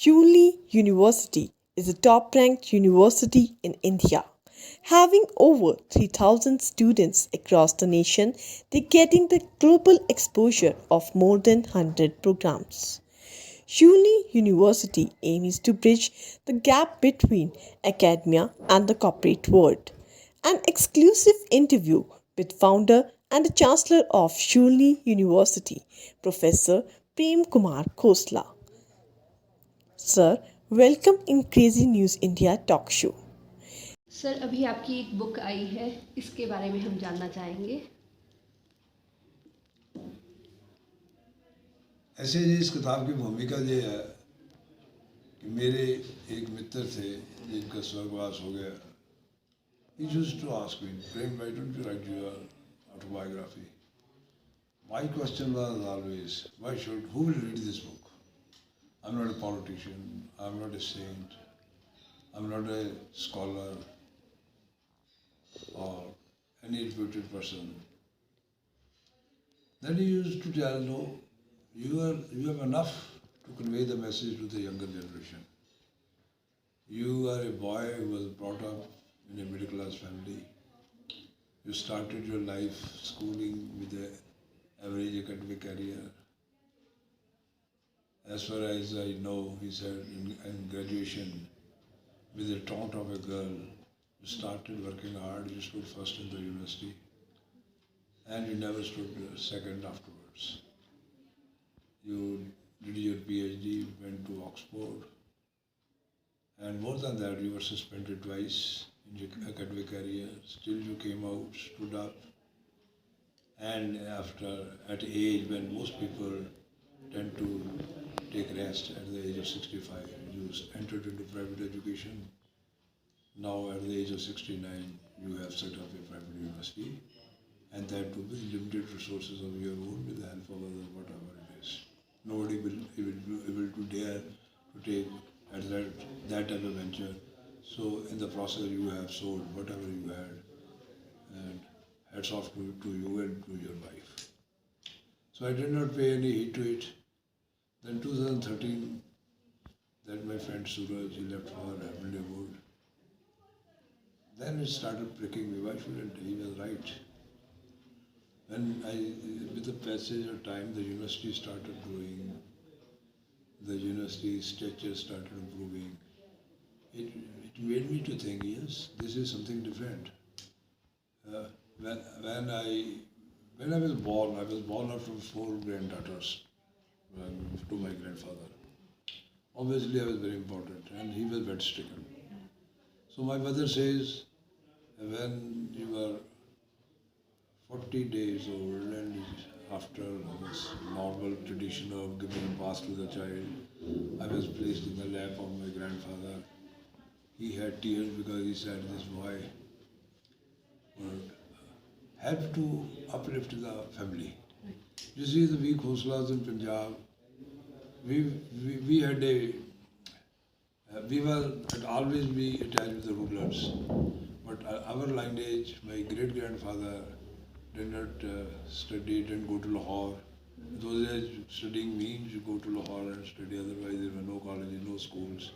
Shoolini University is a top ranked university in India. Having over 3,000 students across the nation, they're getting the global exposure of more than 100 programs. Shoolini University aims to bridge the gap between academia and the corporate world. An exclusive interview with founder and chancellor of Shoolini University, Professor Prem Kumar Khosla. Sir, welcome in Crazy News India talk show. Sir अभी आपकी एक book आई है, इसके बारे में हम जानना चाहेंगे। ऐसे जी इस किताब की भूमिका ये है कि मेरे एक मित्र थे जिनका स्वर्गवास हो गया। He used to ask me, Prem, why don't you write your autobiography? My question was always, who will read this book? I'm not a politician, I'm not a saint, I'm not a scholar or any reputed person. Then he used to tell, no, you have enough to convey the message to the younger generation. You are a boy who was brought up in a middle class family. You started your life schooling with an average academic career. As far as I know, he said, in graduation, with the taunt of a girl, you started working hard, you stood first in the university, and you never stood second afterwards. You did your PhD, went to Oxford, and more than that, you were suspended twice in your academic career. Still you came out, stood up, and at age when most people tend to take rest at the age of 65, you entered into private education. Now at the age of 69, you have set up a private university, and that too with limited resources of your own, with the help of others, whatever it is. Nobody will be able to dare to take at that type of venture. So in the process you have sold whatever you had, and hats off to you and to your wife. So I did not pay any heed to it. Then 2013, that my friend Suraj, he left for Heavenly Wood. Then it started pricking me, why shouldn't he? He was right. With the passage of time, the university started growing, the university structure started improving. It made me to think, yes, this is something different. When I was born after 4 granddaughters to my grandfather. Obviously, I was very important, and he was bed-stricken. So my mother says, when you were 40 days old and after this normal tradition of giving a bath to the child, I was placed in the lap of my grandfather. He had tears because he said this boy would help to uplift the family. You see, the weak Khoslas in Punjab, we had we were had always be attached with the rulers. But our lineage, my great-grandfather did not study, didn't go to Lahore. In those days, studying means you go to Lahore and study, otherwise there were no colleges, no schools.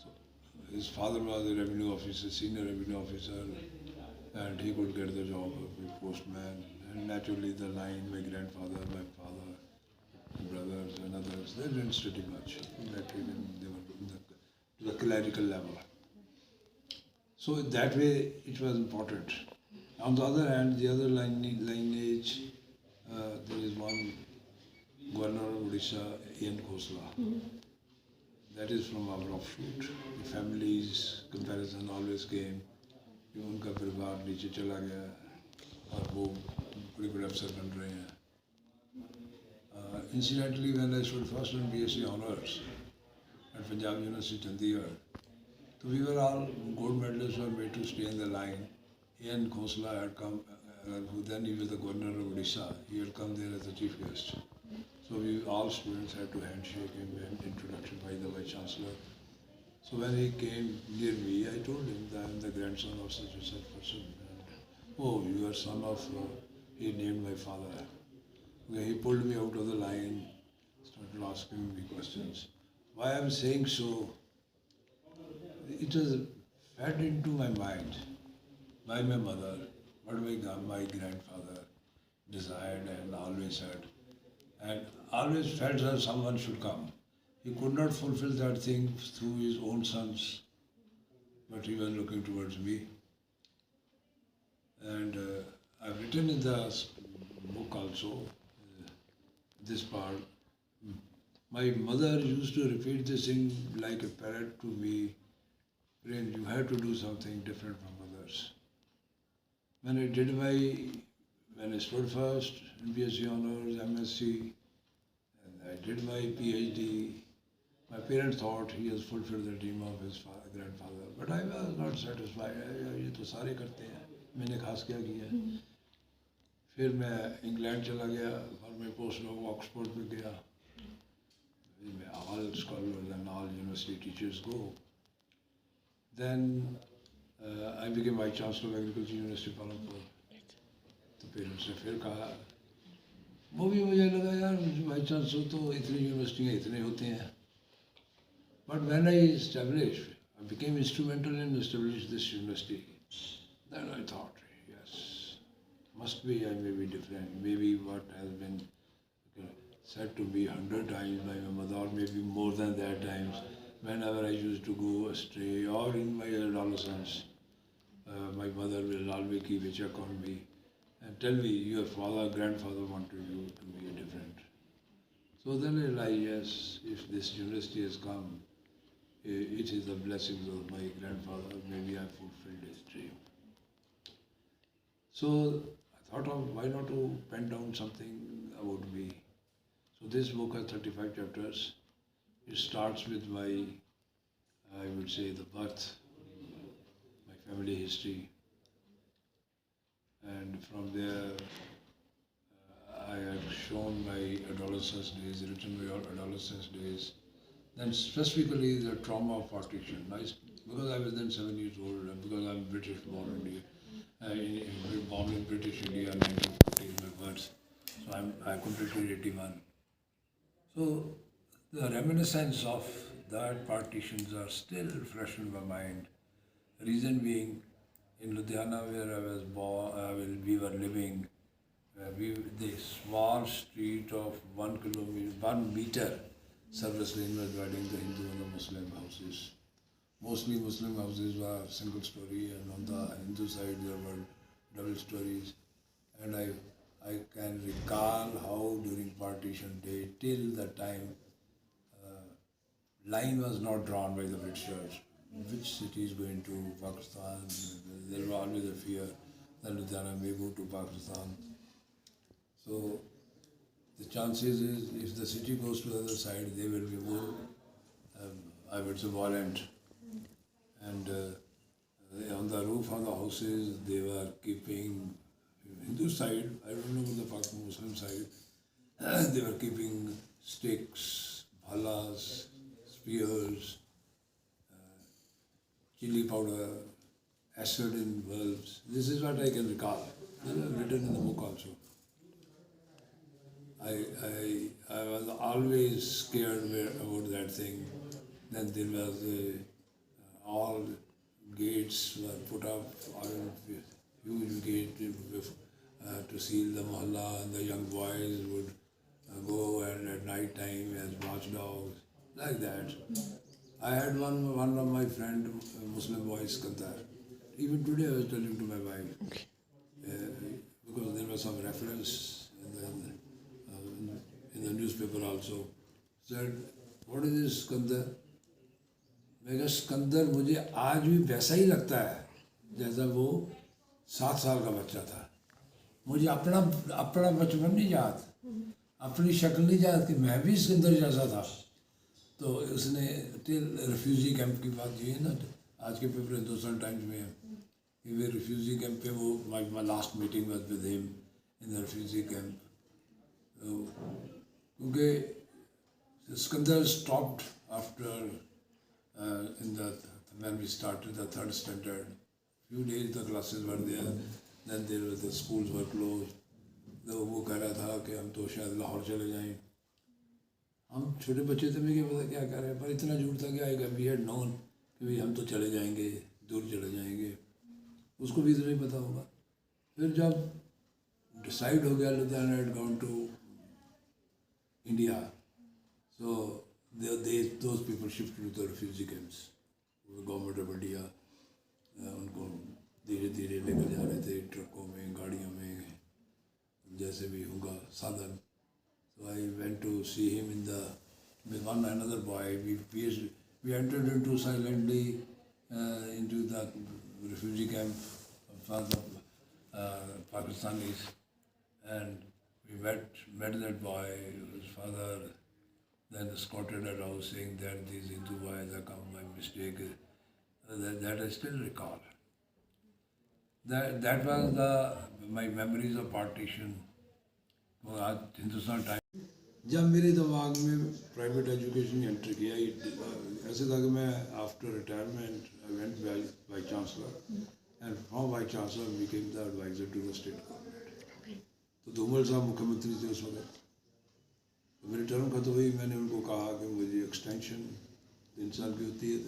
So his father was a revenue officer, senior revenue officer, and he could get the job of a postman. And naturally the line, my grandfather, my father, my brothers and others, they didn't study much. They were to the clerical level. So that way it was important. On the other hand, the other lineage, there is one governor of Odisha, Ian Khosla. That is from our offshoot. The family's comparison always came. कि उनका परिवार नीचे चला गया और वो बड़े बड़े अफसर बन रहे हैं. Incidentally, when I stood first in BSc Honours at Punjab University, Chandigarh, so we were all gold medalists were made to stay in the line. Ian Khosla had come, who then he was the governor of Odisha. He had come there as a chief guest. So we all students had to handshake him and introduction by the vice chancellor. So when he came near me, I told him that I am the grandson of such and such person. And, oh, you are son of, he named my father. Okay, he pulled me out of the line, started asking me questions. why I'm saying so, it was fed into my mind by my mother, what my grandfather desired and always said, and always felt that someone should come. He could not fulfill that thing through his own sons, but he was looking towards me. And I've written in the book also this part. My mother used to repeat this thing like a parrot to me. Prince, you have to do something different from others. When I did when I stood first in BSc Honours, MSc, and I did my PhD, my parents thought he has fulfilled the dream of his grandfather. But I was not satisfied. ये तो सारे करते हैं, मैंने खास क्या किया? फिर मैं इंग्लैंड चला गया और मैं पोस्ट डॉक ऑक्सफोर्ड में गया. All scholars and all university teachers go. Then I became Vice Chancellor of Agriculture University Palanpur. तो पेरेंट्स ने फिर कहा, वो भी मुझे लगा यार वाइस चांसलर तो इतनी यूनिवर्सिटियाँ इतने होते हैं. But when I established, I became instrumental in establishing this university. Then I thought, yes, must be I may be different. Maybe what has been said to me 100 times by my mother, or maybe more than that times, whenever I used to go astray, or in my adolescence, my mother will always keep a check on me and tell me, your father, grandfather wanted you to be different. So then I realized, yes, if this university has come, it is the blessings of my grandfather. Maybe I fulfilled his dream. So I thought of why not to pen down something about me. So this book has 35 chapters. It starts with my, I would say, the birth, my family history. And from there, I had shown my adolescence days, written my adolescence days. Then specifically the trauma of partition. Because I was then 7 years old, and because I'm British born in India, born in British India, 1940 is my birth. So I completed 81. So the reminiscence of that partitions are still fresh in my mind. Reason being, in Ludhiana where I was born, we were living, the small street of 1 kilometer, 1 meter service lane was dividing the Hindu and the Muslim houses. Mostly Muslim houses were single story, and on the Hindu side there were double stories. And I can recall how during partition day, till the time line was not drawn by the Britishers, which city is going to Pakistan. There was always a fear that Ludhiana may go to Pakistan. So the chances is, if the city goes to the other side, they will be more, I would say, violent. And on the roof of the houses, they were keeping, Hindu side, I don't know about the Muslim side, they were keeping sticks, bhalas, spears, chili powder, acid in bulbs. This is what I can recall. This is written in the book also. I was always scared about that thing. Then there was all gates were put up, huge gate to seal the mohalla, and the young boys would go and at night time as watchdogs, like that. I had one of my friend, Muslim boy, Iskandar. Even today I was telling to my wife, because there was some reference in the newspaper also, said, what is this Iskandar? मैं कहा सिकंदर मुझे आज भी वैसा ही लगता है जैसा वो 7 साल का बच्चा था. मुझे अपना बचपन नहीं याद, अपनी शक्ल नहीं याद कि मैं भी सिकंदर जैसा था. तो उसने टिल रिफ्यूजी कैंप की बात की है ना, आज के पेपर हिंदुस्तान टाइम्स में है कि वे रिफ्यूजी कैंप पे, वो my last meeting was with him in the refugee camp. क्योंकि Sikandar stopped after when we started the 3rd standard. Few days the classes were there, then the schools were closed. तो वो कह रहा था कि हम तो शायद लाहौर चले जाएं. हम छोटे बच्चे थे, मुझे क्या पता क्या कर रहे हैं, पर इतना झूठ था कि आई वी हैड नोन कि भाई हम तो चले जाएंगे, दूर चले जाएंगे, उसको भी इतना ही पता होगा। फिर जब डिसाइड हो गया Ludhiana had gone to India, so those people shift to the refugee camps. Government of India उनको धीरे धीरे लेकर जा रहे थे, ट्रकों में, गाड़ियों में, जैसे भी होगा साधन। So I went to see him in the with one another boy. We entered into silently into the refugee camp for the Pakistanis, and we met that boy, his father, then escorted us out saying that these Hindu boys have come by mistake. That I still recall. That was my memories of partition. वो आज Hindustan time जब मेरे दिमाग में private education की entry किया, ऐसे था कि मैं after retirement I went vice chancellor and from vice chancellor became the adviser to the state government. तो धूमल साहब मुख्यमंत्री थे उस वक्त। तो मेरी टर्म खत्म हुई, मैंने उनको कहा कि मुझे एक्सटेंशन 3 साल की होती है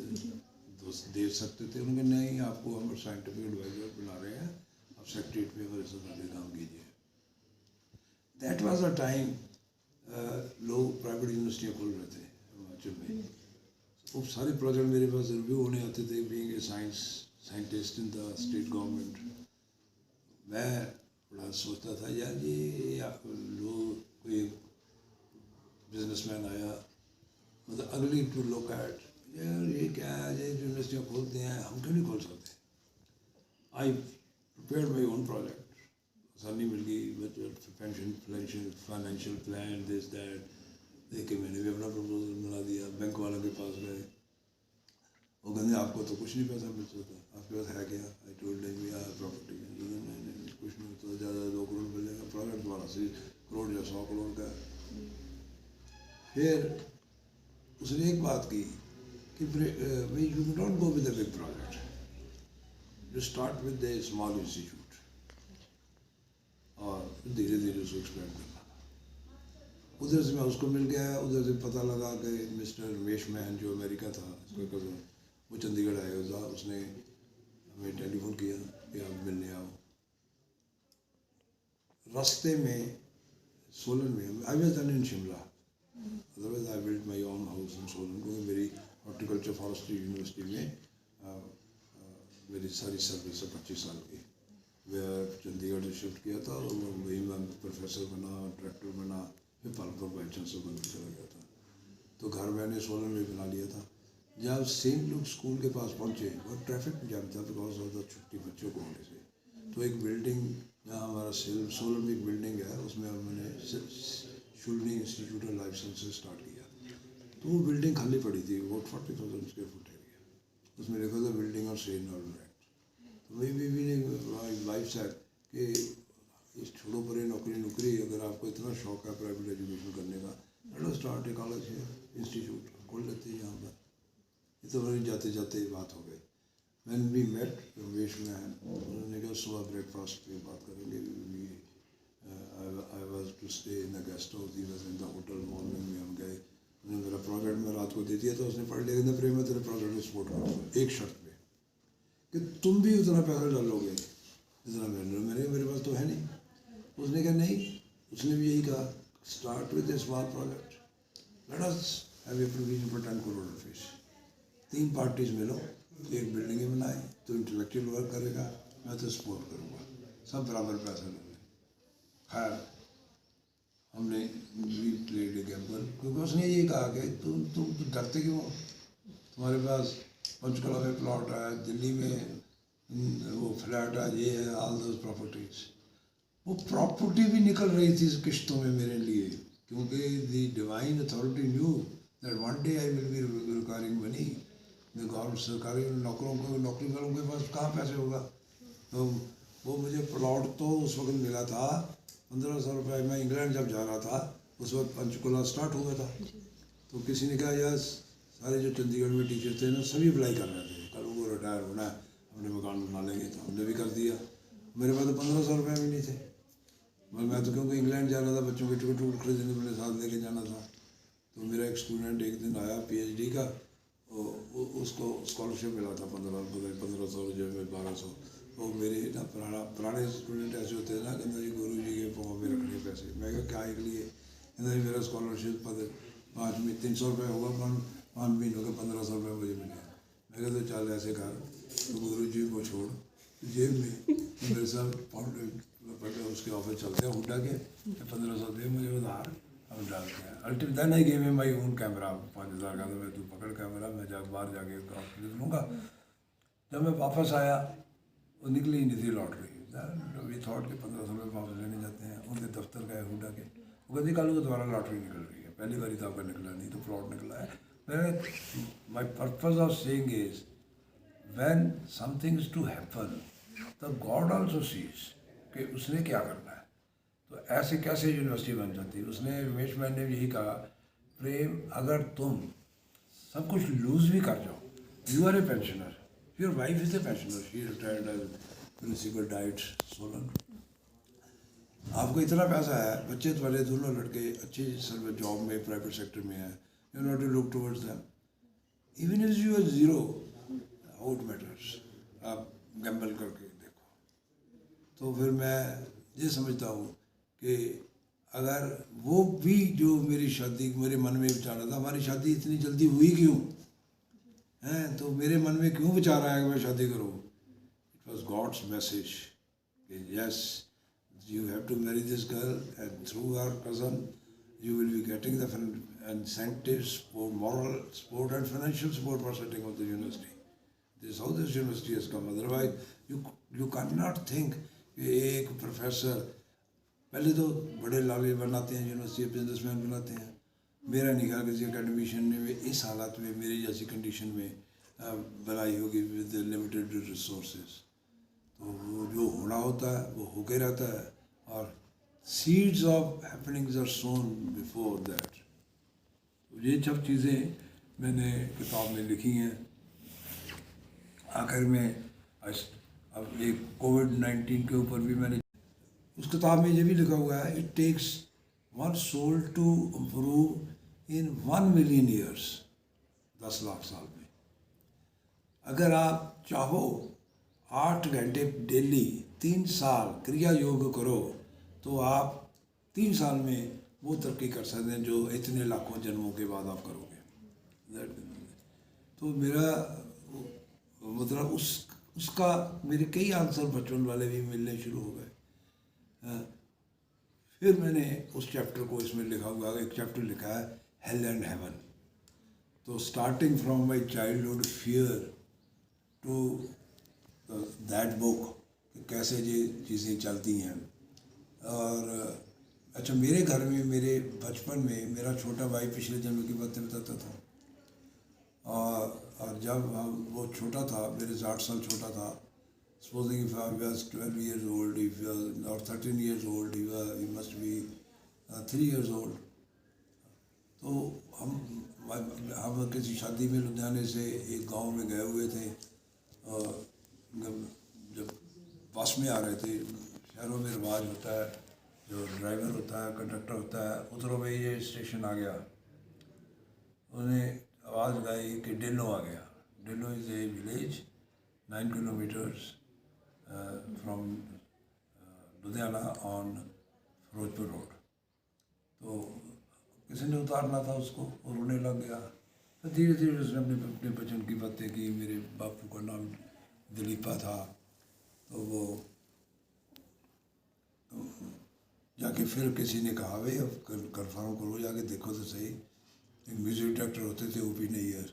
तो दे सकते थे। उन्होंने नहीं, आपको हम साइंटिफिक एडवाइजर बना रहे हैं, आप सेक्रेटरीट में हमारे साथ आगे काम कीजिए। दैट वाज अ टाइम लोग प्राइवेट यूनिवर्सिटियाँ खोल रहे थे हिमाचल में। वो सारे प्रोजेक्ट मेरे पास रिव्यू होने आते थे, being a scientist in the state government. मैं बड़ा सोचता था यार ये लोग, कोई बिजनेसमैन आया, मतलब अगली टू लुक एट, यार ये क्या है, ये यूनिवर्सिटियाँ खोलते हैं, हम क्यों नहीं खोल सकते। आई प्रिपेयर्ड माई ओन प्रोजेक्ट, आसानी मिल गई, pension financial plan this that देख के मैंने भी अपना प्रपोजल बना दिया। बैंक वालों के पास गए, वो कहते आपको तो कुछ नहीं पैसा मिल सकता, आपके पास है क्या। I told them we are property, नहीं कुछ नहीं, तो ज़्यादा 2 करोड़ मिलेगा, प्रोजेक्ट तुम्हारा 80 करोड़ या 100 करोड़ का। फिर उसने एक बात की कि भाई you don't go with a big project, you start with A small institute और धीरे धीरे उसको एक्सपेंड करना। उधर से मैं उसको मिल गया, उधर से पता लगा कि मिस्टर रमेश मैन जो अमेरिका था, इसका कज़न, वो चंडीगढ़ आया था। उसने हमें टेलीफोन किया कि आप मिलने आओ। रास्ते में सोलन में I was done in Shimla, otherwise I built my own house in Solan, क्योंकि मेरी हॉर्टिकल्चर फॉरेस्ट्री यूनिवर्सिटी में मेरी सारी सर्विस है 25 साल की। मैं चंडीगढ़ से शिफ्ट किया था और वहीं मैं प्रोफेसर बना, डायरेक्टर बना, फिर पालपुर वाइस चांसलर बन के चला गया था। तो घर मैंने सोलन में बना लिया था। जब सेंट लुक स्कूल के पास पहुँचे और ट्रैफिक जाम था बिकॉज ऑफ द छुट्टी बच्चों को होने से, तो एक बिल्डिंग, जहाँ हमारा सोलन में एक बिल्डिंग है, उसमें मैंने Shoolini institute of life sciences start किया। तो वो बिल्डिंग खाली पड़ी थी, अबाउट 40,000 स्क्वायर फुट एरिया, उसमें लिखा था बिल्डिंग और सेल नॉर्मल एक्ट। तो भी ने वाइफ सेड कि इस छोड़ो परे नौकरी, अगर आपको इतना शौक है प्राइवेट एजुकेशन करने का, लेट अस स्टार्ट ए कॉलेज है, इंस्टीट्यूट खोल लेते हैं यहाँ पर। ये तो बड़ी जाते जाते बात हो गई। Man we met Ramesh man, उन्होंने कहा सुबह ब्रेकफास्ट पे बात करेंगे। I was to stay in the guest house, he was in the hotel. Morning में हम गए, उन्होंने मेरा प्रोजेक्ट मैं रात को दे दिया था, उसने पढ़ लिया कि प्रेम तेरे प्रोजेक्ट को सपोर्ट करूँगा एक शर्त पे कि तुम भी उतना पैसा डालोगे जितना मेरे पास तो है नहीं। उसने कहा नहीं, उसने भी यही कहा, start with A small project, let us have a provision for 10 crore rupees. 3 parties मिलो, एक बिल्डिंग ही बनाए, तो इंटेलेक्चुअल वर्क करेगा, मैं तो सपोर्ट करूँगा, सब बराबर पैसा लेंगे। खैर हमने भी प्लेड ए गैम्बल, क्योंकि उसने ये कहा कि तुम डरते क्यों हो, तुम्हारे पास पंचकुला में प्लॉट है, दिल्ली में वो फ्लैट है, ये है, ऑल दोज प्रॉपर्टीज। वो प्रॉपर्टी भी निकल रही थी किश्तों में मेरे लिए, क्योंकि the divine authority knew that one day I will be requiring money. Government सरकारी नौकरी वालों के पास कहाँ पैसे होगा। तो वो मुझे प्लॉट तो उस वक्त मिला था 1500 रुपये। मैं इंग्लैंड जब जा रहा था उस वक्त पंचकुला स्टार्ट हुआ था, तो किसी ने कहा यार सारे जो चंडीगढ़ में टीचर थे ना, सभी अप्लाई कर रहे थे, कल वो रिटायर होना है, अपने मकान बना लेंगे। तो हमने भी कर दिया। मेरे पास तो 1500 रुपये भी नहीं थे। मैं तो क्योंकि इंग्लैंड जाना था, बच्चों के टिकट खरीदने अपने साथ लेके जाना था, तो मेरा एक स्टूडेंट एक दिन आया PhD का, उसको स्कॉलरशिप मिला था 1500 जो 1200। वो मेरे ना पुराने स्टूडेंट ऐसे होते हैं ना, कहते जी गुरु जी के पाँव में रखने पैसे। मैं कहा क्या के लिए? कहता जी मेरा स्कॉलरशिप 5 में 300 रुपये होगा, 5 महीनों के 1500 रुपये मुझे मिले। मैं कहता तो चल ऐसे कर, तो गुरु जी को छोड़ जेब में, तो मेरे साथ उसके ऑफिस चलते हैं हुडा के, 1500 रुपये मुझे उधार हम डालते हैं। Ultimate then I gave him my own camera 5000 का। तो मैं तू पकड़ कैमरा, मैं बाहर जाके खरीद लूँगा। जब मैं वापस आया वो निकली ही नहीं थी लॉटरी। वी थॉट के 1500 रुपये वापस लेने जाते हैं, उनके दफ्तर गए हुडा के, वो कहती कल को दोबारा लॉटरी निकल रही है, पहली बारी तो आपका निकला नहीं, तो फ्रॉड निकला है। मैं my purpose of saying is when something is to happen the God also sees कि उसने क्या करना है। तो ऐसे कैसे यूनिवर्सिटी बन जाती है? उसने रमेश मैन ने यही कहा, प्रेम अगर तुम सब कुछ लूज भी कर जाओ, you are a pensioner, your wife is a pensioner, she retired as principal DIET Solan. आपको इतना पैसा है, बच्चे तुम्हारे दोनों लड़के अच्छी सर्विस जॉब में प्राइवेट सेक्टर में है, you not to look towards them even is you are zero, how it matters. आप गैम्बल करके देखो। तो फिर मैं ये समझता हूँ कि अगर वो भी जो मेरी शादी मेरे मन में विचार था, हमारी शादी इतनी जल्दी हुई क्यों हैं, तो मेरे मन में क्यों विचार आया कि मैं शादी करूँ? इट वॉज गॉड्स मैसेज कि yes you have to marry this girl and through our cousin you will be getting the incentives for moral support and financial support for setting up the university. This is how this university has come. Otherwise, you cannot think कि एक professor पहले तो बड़े लाले बनाते हैं university, businessman बनाते हैं। मेरा नहीं ख्याल किसी अकेडमिशियन ने इस हालत में मेरी जैसी कंडीशन में बनाई होगी विद लिमिटेड रिसोर्सेज। तो वो जो होना होता है वो होके रहता है, और seeds of happenings are sown before that. ये सब चीज़ें मैंने किताब में लिखी हैं। आखिर में अब एक कोविड-19 के ऊपर भी मैंने उस किताब में ये भी लिखा हुआ है, it takes 1 soul to improve in 1 million years, 10 lakh साल में। अगर आप चाहो 8 घंटे डेली 3 साल क्रिया योग करो तो आप 3 साल में वो तरक्की कर सकते हैं जो इतने लाखों जन्मों के बाद आप करोगे। तो मेरा मतलब उसका मेरे कई आंसर बचपन वाले भी मिलने शुरू हो गए। फिर मैंने उस चैप्टर को इसमें लिखा हुआ, एक चैप्टर लिखा है हेल एंड हेवन। तो starting from my childhood fear to that book, कैसे ये चीज़ें चलती हैं। और अच्छा, मेरे घर में मेरे बचपन में मेरा छोटा भाई पिछले जन्म की बातें बताता था, और जब वो छोटा था, मेरे से 8 साल छोटा था, supposing if I was 12 years old, if or 13 years old, he must be 3 years old। तो हम किसी शादी में लुधियाने से एक गांव में गए हुए थे, जब बस में आ रहे थे, शहरों में रिवाज होता है, जो ड्राइवर होता है, कंडक्टर होता है, उतरो भाई ये स्टेशन आ गया। उन्हें आवाज़ लगाई कि डेलो आ गया। Delo is a village 9 kilometers from Ludhiana on Ferozepur road. तो किसी ने उतारना था उसको, और रोने लग गया। तो धीरे धीरे उसने अपने बचपन की बातें की। मेरे बापू का नाम दिलीपा था, तो वो जाके फिर किसी ने कहा भाई अब कंफर्म करो, जाके देखो तो सही। एक म्यूजिक डायरेक्टर होते थे OP नैयर,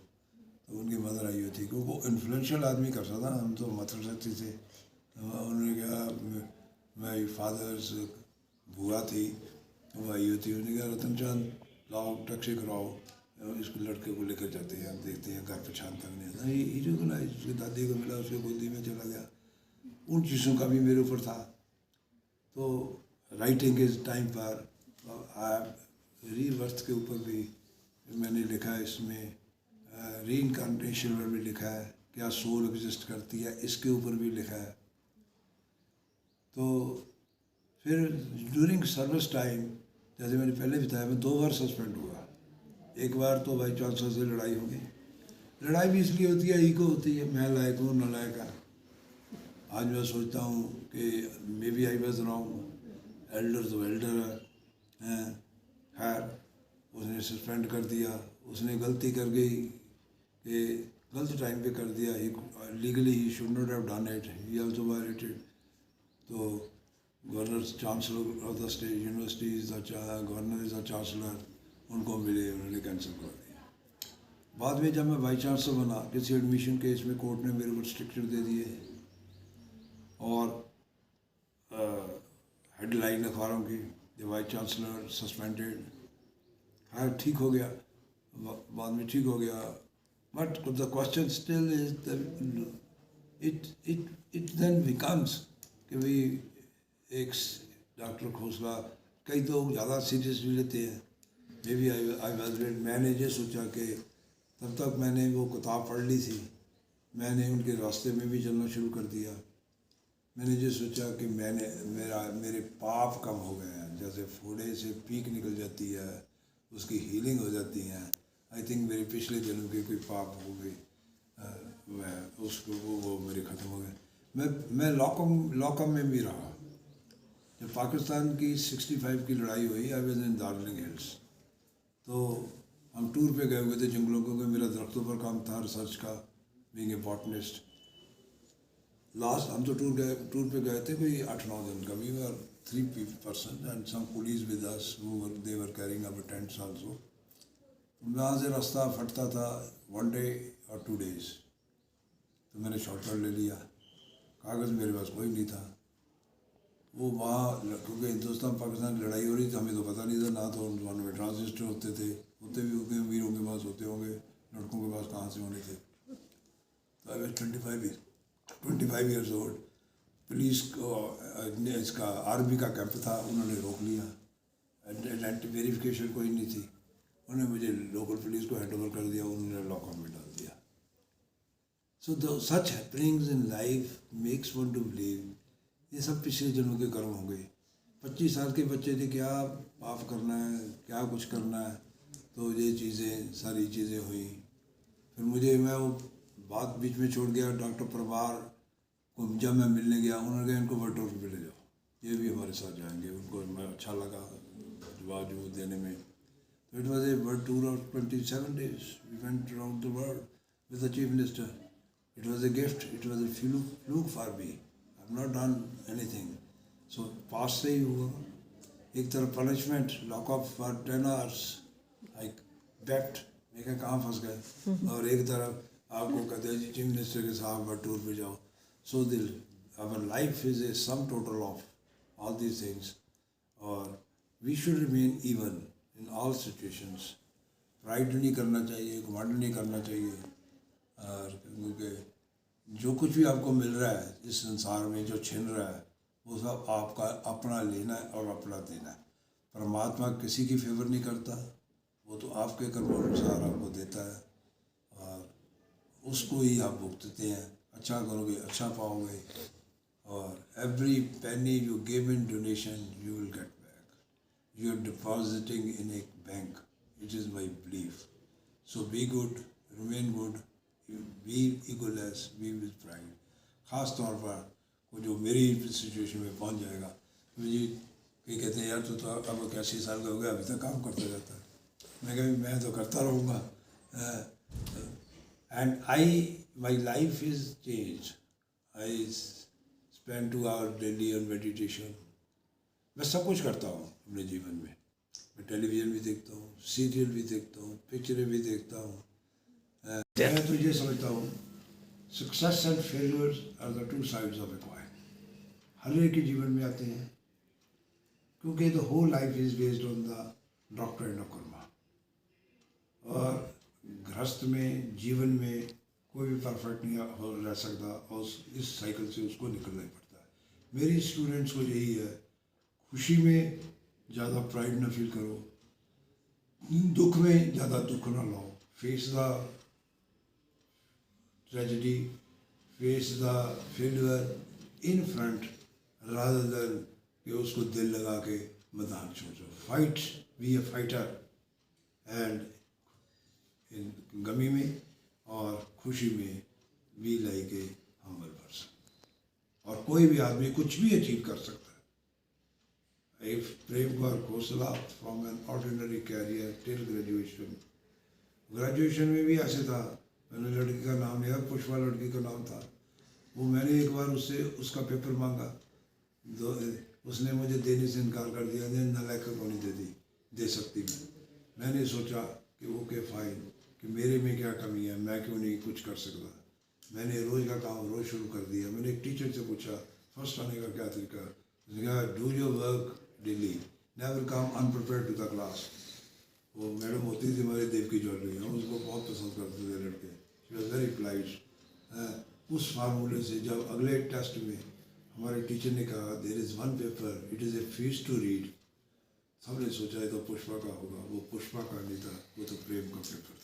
तो उनकी मदर आई हुई थी, क्योंकि वो इन्फ्लुएंशियल आदमी कर सकता, हम तो मत सकते थे। उन्होंने कहा, मेरी फादर्स बुआ थी, वो आई हुई थी, उन्होंने कहा रतन चंद लाओ टैक्सी कराओ, इसको लड़के को लेकर जाते हैं, देखते हैं, घर पहचान तक नहीं आता। ये जो ना उसकी दादी को मिला, उसके गोदी में चला गया। उन चीज़ों का भी मेरे ऊपर था। तो राइटिंग इस टाइम पर रीबर्थ के ऊपर भी मैंने लिखा है, इसमें रीइंकार्नेशन पर भी लिखा है, क्या सोल एग्जिस्ट करती है, इसके ऊपर भी लिखा है। तो फिर ड्यूरिंग सर्विस टाइम, जैसे मैंने पहले बताया, मैं 2 बार सस्पेंड हुआ। एक बार तो वाइस चांसलर से लड़ाई हो गई। लड़ाई भी इसलिए होती है, ईगो होती है, मैं लायक हूँ न लायक है। आज मैं सोचता हूँ कि maybe I was wrong, elder तो एल्डर है, खैर उसने सस्पेंड कर दिया, उसने गलती कर गई कि गलत टाइम पे कर दिया, legally he should not have done it, he also violated. तो governor chancellor of the state university governor is the chancellor, उनको मिले, उन्होंने कैंसिल कर दिया। बाद में जब मैं वाइस चांसलर बना, किसी एडमिशन केस में कोर्ट ने मेरे को रिस्ट्रिक्शन दे दिए और हेडलाइन अखबारों की, द वाइस चांसलर सस्पेंडेड। खैर ठीक हो गया, बाद में ठीक हो गया, but the question still is it then becomes कि भाई एक डॉक्टर खोसला, कई लोग ज़्यादा सीरियसली लेते हैं। मे बी आई मैंने ये सोचा कि तब तक मैंने वो किताब पढ़ ली थी, मैंने उनके रास्ते में भी चलना शुरू कर दिया। मैंने ये सोचा कि मेरे पाप कम हो गए हैं, जैसे फोड़े से पीक निकल जाती है, उसकी हीलिंग हो जाती है। आई थिंक मेरे पिछले जन्म के कोई पाप हो गए, मैं उसको वो मेरे ख़त्म हो गए। मैं लॉकअप में भी रहा। जब पाकिस्तान की 65 की लड़ाई हुई, I was in Darjeeling hills, तो हम टूर पे गए हुए थे जंगलों को, क्योंकि मेरा दरख्तों पर काम था, रिसर्च का, बीइंग ए बॉटनिस्ट। लास्ट हम तो टूर पे गए थे कोई 8-9 दिन का। We were 3 person and some police with us they were carrying our tents also. वहाँ से रास्ता फटता था 1 डे और 2 डेज, तो मैंने शॉर्टकट ले लिया। कागज़ मेरे पास कोई नहीं था। वो वहाँ क्योंकि हिंदुस्तान पाकिस्तान की लड़ाई हो रही थी, हमें तो पता नहीं था, ना तो वहाँ में ट्रांजिस्टर होते थे, होते भी होंगे, वीरों के पास होते होंगे, लड़कों के पास कहाँ से होने थे। तो I was 25 years old. Police को इसका आर्मी का कैंप था, उन्होंने रोक लिया, एंटी वेरिफिकेशन कोई नहीं थी, उन्होंने मुझे लोकल पुलिस को हैंड ओवर कर दिया, उन्होंने लॉकअप में डाल दिया। So the such happenings in life makes one two believe ये सब पिछले जन्मों के कर्म होंगे। 25 साल के बच्चे थे, क्या पाप करना है, क्या कुछ करना है, तो ये चीज़ें, सारी चीज़ें हुई। फिर मैं वो बात बीच में छोड़ गया। डॉक्टर प्रभार को जब मैं मिलने गया, उन्होंने कहा इनको वर्ल्ड टूर पे ले जाओ, ये भी हमारे साथ जाएंगे। उनको मैं अच्छा लगा जवाब देने में। तो it was a world tour of 27 days। We went around the world with the chief minister. It was a gift, it was a fluke for me. I have not done anything. So पास से ही हुआ। एक तरफ punishment, lockup for 10 hours, I bet, मैं क्या कहाँ फंस गए, और एक तरफ आपको कहते हैं जी चीफ मिनिस्टर के साथ वर्ल्ड टूर पे जाओ। सो दिल our life is a sum total of all these things, और we should remain even in all situations. Pride नहीं करना चाहिए, घमंड नहीं करना चाहिए, और क्योंकि जो कुछ भी आपको मिल रहा है इस संसार में, जो छिन रहा है, वो सब आपका अपना लेना है और अपना देना है। परमात्मा किसी की फेवर नहीं करता, वो तो आपके कर्मों अनुसार आपको देता है, और उसको ही आप भुगतते हैं। अच्छा करोगे अच्छा पाओगे, और every penny you give in donation you will get back. You are depositing in a bank, it is my belief. So be good, remain good, be egoless, be with pride. ख़ास तौर पर वो जो मेरी सिचुएशन में पहुंच जाएगा, मुझे कई कहते हैं यार तो अब 81 साल का हो गया, अभी तक काम करता रहता है। मैं कभी मैं तो करता रहूँगा। And my life is change. I spend 2 hours daily on meditation. मैं सब कुछ करता हूँ अपने जीवन में। मैं टेलीविज़न भी देखता हूँ, सीरियल भी देखता हूँ, पिक्चरें भी देखता हूँ। मैं तो ये समझता हूँ, success and failures are the 2 sides of a coin. हर एक के जीवन में आते हैं, क्योंकि the whole life is based on the doctrine of karma. और गृहस्थ में, जीवन में कोई भी परफेक्ट नहीं रह सकता, और इस साइकिल से उसको निकलना ही पड़ता है। मेरी स्टूडेंट्स को यही है, खुशी में ज़्यादा प्राइड ना फील करो, दुख में ज़्यादा दुख ना लाओ। Face the tragedy, face the failure in front, rather than कि उसको दिल लगा के मैदान छोड़ दो। Fight, be a fighter, and in गमी में और खुशी में be like a humble person. और कोई भी आदमी कुछ भी अचीव कर सकता है। If Prem Kumar Khosla from an ordinary career till graduation, graduation में भी ऐसे था, मैंने लड़की का नाम लिया, पुष्पा लड़की का नाम था, वो मैंने एक बार उससे उसका पेपर मांगा, उसने मुझे देने से इनकार कर दिया, नालायक को नहीं दे सकती मैंने सोचा कि ओके फाइन, कि मेरे में क्या कमी है, मैं क्यों नहीं कुछ कर सकता। मैंने रोज़ का काम रोज़ शुरू कर दिया। मैंने एक टीचर से पूछा फर्स्ट आने का क्या तरीका, उसने कहा do your work daily, never come unprepared to the class. वो मैडम होती थी हमारे देव की ज्वेलरी, हम उसको बहुत पसंद करते थे लड़के, शी वॉज वेरी पोलाइट। उस फार्मूले से जब अगले टेस्ट में हमारे टीचर ने कहा there is one paper it is a fees to read, सबने सोचा है तो पुष्पा का होगा, वो पुष्पा का नहीं था, वो तो प्रेम का पेपर था।